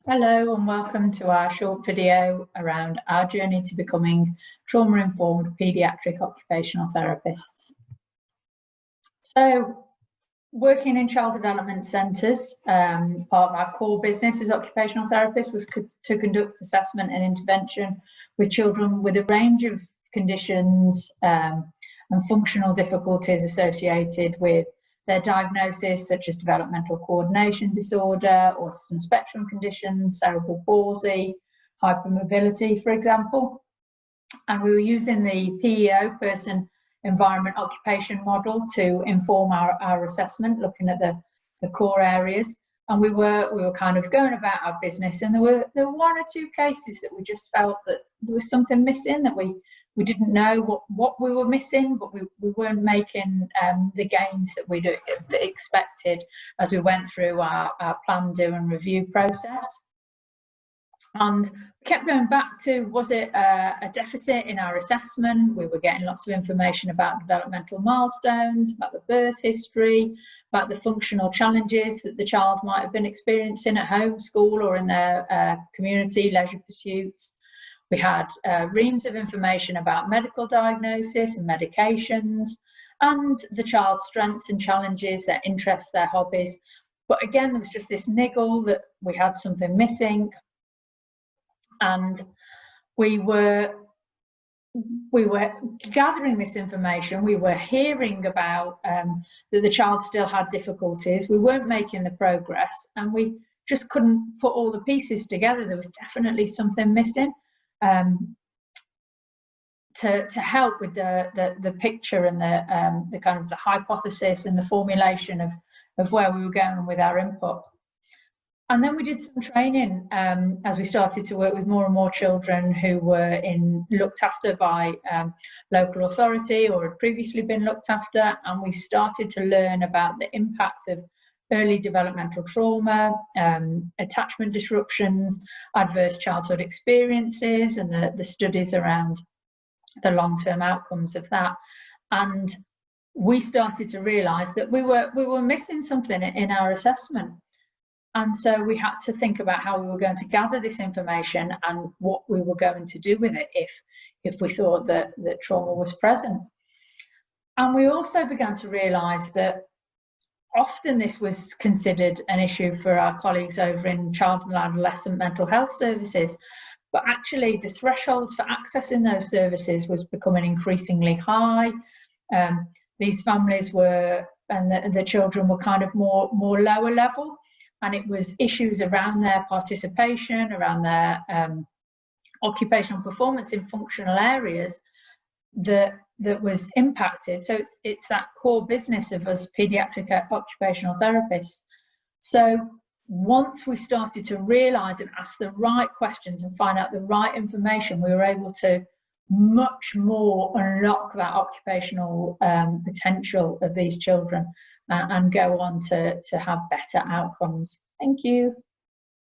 Hello and welcome to our short video around our journey to becoming trauma-informed paediatric occupational therapists. So, working in child development centres, part of our core business as occupational therapists was to conduct assessment and intervention with children with a range of conditions and functional difficulties associated with their diagnosis, such as developmental coordination disorder, autism spectrum conditions, cerebral palsy, hypermobility, for example. And we were using the PEO, person, environment, occupation model to inform our assessment, looking at the core areas. And we were kind of going about our business, and there were one or two cases that we just felt that there was something missing, that we didn't know what we were missing, but we weren't making the gains that we'd expected as we went through our plan, do and review process. And we kept going back to, was it a deficit in our assessment? We were getting lots of information about developmental milestones, about the birth history, about the functional challenges that the child might have been experiencing at home, school, or in their community, leisure pursuits. We had reams of information about medical diagnosis and medications, and the child's strengths and challenges, their interests, their hobbies. But again, there was just this niggle that we had something missing. And we were gathering this information. We were hearing about that the child still had difficulties. We weren't making the progress, and we just couldn't put all the pieces together. There was definitely something missing to help with the picture and the kind of the hypothesis and the formulation of where we were going with our input. And then we did some training as we started to work with more and more children who were looked after by local authority or had previously been looked after, and we started to learn about the impact of early developmental trauma, attachment disruptions, adverse childhood experiences, and the studies around the long-term outcomes of that. And we started to realise that we were missing something in our assessment. And so we had to think about how we were going to gather this information and what we were going to do with it if we thought that trauma was present. And we also began to realise that often this was considered an issue for our colleagues over in child and adolescent mental health services, but actually the thresholds for accessing those services was becoming increasingly high. These families were, and the children were kind of more lower level, and it was issues around their participation, around their occupational performance in functional areas that was impacted. So it's that core business of us paediatric occupational therapists. So once we started to realise and ask the right questions and find out the right information, we were able to much more unlock that occupational potential of these children and go on to have better outcomes. Thank you.